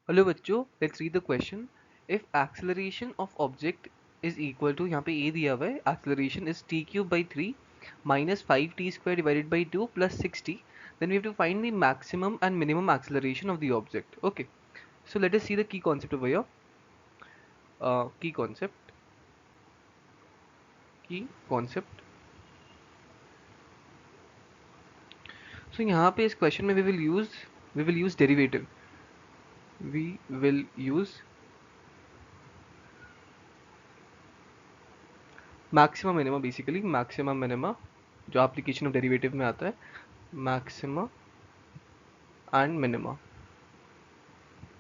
Hello बच्चों, let's read the question. If acceleration of object is equal to, यहाँ पे a दिया हुआ है, acceleration is t cube by 3 minus 5t square divided by 2 plus 6t, then we have to find the maximum and minimum acceleration of the object. Okay, so let us see the key concept over here. Key concept. So यहाँ पे इस question में we will use derivative. We will use maxima minima, basically maxima minima जो application of derivative में आता है, maxima and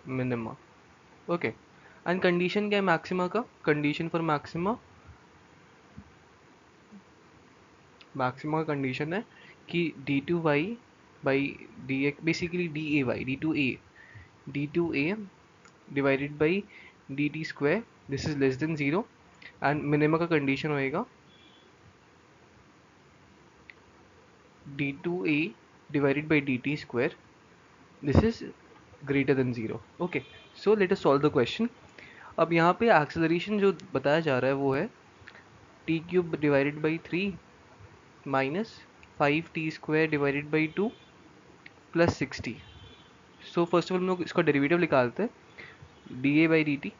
minima. Okay, and condition क्या है मैक्सिमा का? कंडीशन फॉर मैक्सिमा का कंडीशन है कि d two y by d x, basically d a y, d two a divided by d t square, this is less than zero. And minima का कंडीशन होएगा d two a divided by d t square, this is greater than zero. Okay, so let us solve the question. अब यहाँ पे acceleration जो बताया जा रहा है वो है T cube divided by 3 minus 5t square divided by 2 plus 6t. So first of all हम लोग इसका डेरिवेटिव निकालते हैं, D A by d T.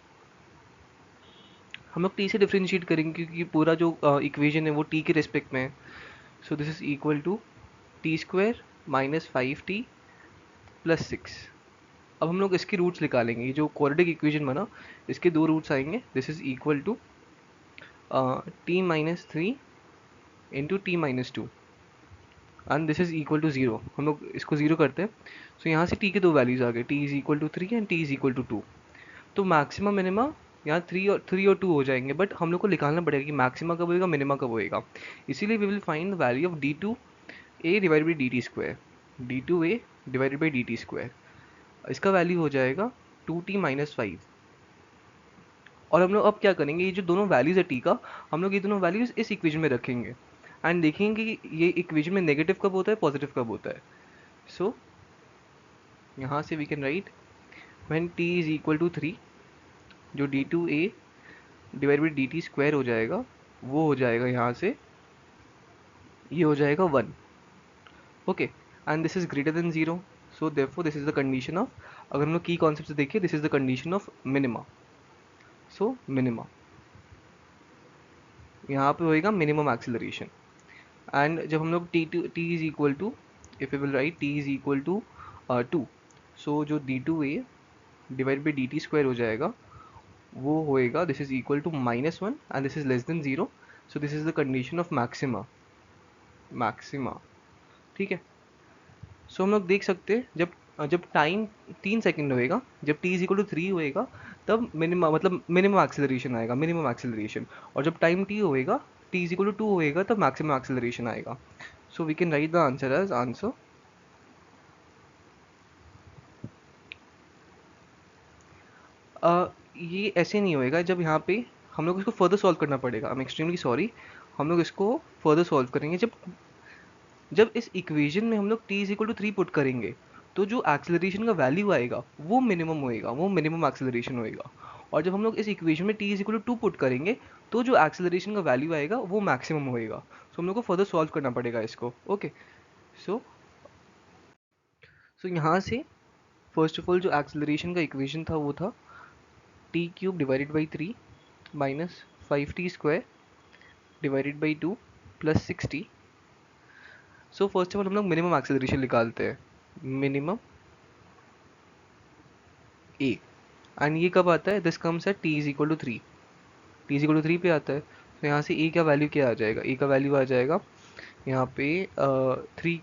हम लोग टी से डिफ्रेंशिएट करेंगे क्योंकि पूरा जो इक्वेशन है वो टी के रिस्पेक्ट में है. So this is equal to t square minus 5t plus 6. अब हम लोग इसके रूट्स निकालेंगे. ये जो क्वाड्रेटिक इक्वेशन बना, इसके दो रूट्स आएंगे. This is equal to t minus 3 into t minus 2 and this is equal to zero. हम लोग इसको ज़ीरो करते हैं. सो यहाँ से टी के दो वैल्यूज आ गए, t is equal to 3 and t is equal to 2. तो मैक्सिमम मिनिमा यहाँ थ्री और टू हो जाएंगे, बट हम लोग को निकालना पड़ेगा कि मैक्सिमा कब होएगा, मिनिमा कब होएगा. इसीलिए we will find the value of d two a divide by d t square. D two a divided by d t square, इसका वैल्यू हो जाएगा 2t-5. और हम लोग अब क्या करेंगे, ये जो दोनों वैल्यूज है टी का, हम लोग ये दोनों वैल्यूज इस इक्वेशन में रखेंगे एंड देखेंगे कि ये इक्वेशन में नेगेटिव कब होता है, पॉजिटिव कब होता है. सो यहाँ से we can write when t is equal to 3, जो d two a divide by d t square हो जाएगा, वो हो जाएगा यहाँ से, ये हो जाएगा 1. Okay, and this is greater than zero. So therefore this is the condition of, अगर हम लोग की कॉन्सेप्ट से देखिए, this is the condition of minima. So minima यहाँ पे होएगा मिनिमम एक्सेलरेशन. एंड जब हम लोग t is equal to, if you will write t is equal to 2, so जो d two a divide by d t square हो जाएगा, वो होएगा this is equal to -1 and this is less than zero. So this is the condition of maxima. ठीक है. सो हम लोग देख सकते हैं जब जब टाइम 3 सेकेंड होएगा, जब टी इज इक्वल टू 3 होएगा, तब मिनिमम मतलब मिनिमम एक्सेलरेशन आएगा, मिनिमम एक्सेलरेशन. और जब टाइम टी होएगा, टी इज इक्वल टू 2 होएगा, तब मैक्सिमम एक्सेलरेशन आएगा. So we can write the answer as answer ये ऐसे नहीं होएगा. जब यहाँ पे हम लोग इसको फर्दर सॉल्व करना पड़ेगा. आई एम एक्सट्रीमली सॉरी, हम लोग इसको फर्दर सॉल्व करेंगे. जब जब इस इक्वेशन में हम लोग t is equal to 3 put करेंगे, तो जो एक्सेलरेशन का वैल्यू आएगा वो मिनिमम होएगा, वो मिनिमम एक्सेलरेशन होएगा. और जब हम लोग इस इक्वेशन में t is equal to 2 put करेंगे, तो जो एक्सेलरेशन का वैल्यू आएगा वो मैक्सिमम होएगा. सो हम लोग को फर्दर सॉल्व करना पड़ेगा इसको. ओके, सो सो यहाँ से फर्स्ट ऑफ ऑल जो एक्सेलरेशन का इक्वेशन था वो था T cube divided by 3 minus 5t square divided by 2 plus 6t. So first of all हम लोग मिनिमम एक्सेलरेशन निकालते हैं, मिनिमम ए. एंड ये कब आता है, this comes at t is equal to 3. T is equal to 3 पे आता है. तो यहाँ से ए का वैल्यू क्या आ जाएगा, ए का वैल्यू आ जाएगा यहाँ पे 3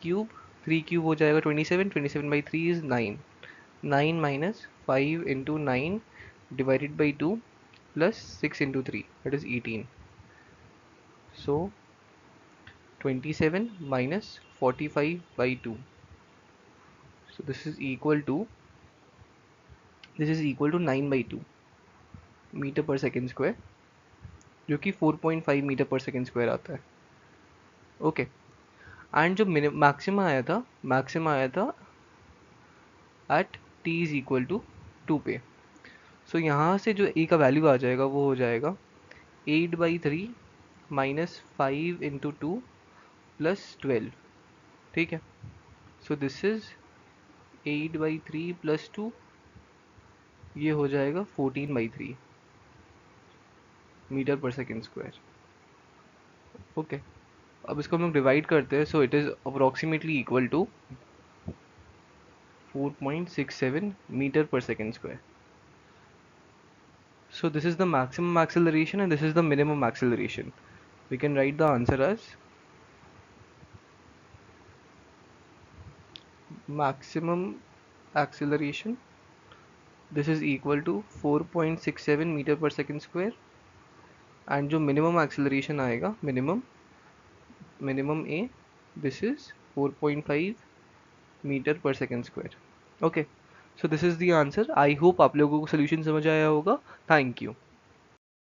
क्यूब हो जाएगा 27, 27/3 is 9. 9 minus 5 into 9 divided by 2 plus 6 into 3, that is 18. सो 27 minus 45/2. So this is equal to 9/2 metre पर सेकेंड स्क्वायर, जो कि 4.5 मीटर पर सेकेंड स्क्वायर आता है. ओके, एंड जो मैक्सिमा आया था at t is equal to 2 पे। सो यहाँ से जो ए का वैल्यू आ जाएगा वो हो जाएगा 8/3 माइनस 5 × 2 प्लस 12। ठीक है, सो दिस इज 8/3 प्लस 2, ये हो जाएगा 14/3 मीटर पर सेकेंड स्क्वायर। ओके, अब इसको हम लोग डिवाइड करते हैं, so it is approximately equal to 4.67 metre per second square. So this is the maximum acceleration and this is the minimum acceleration. We can write the answer as maximum acceleration. This is equal to 4.67 meter per second square, and जो minimum acceleration आएगा, minimum A, this is 4.5 meter per second square. Okay, so this is the answer. I hope आप लोगों को solution समझ आया होगा. Thank you.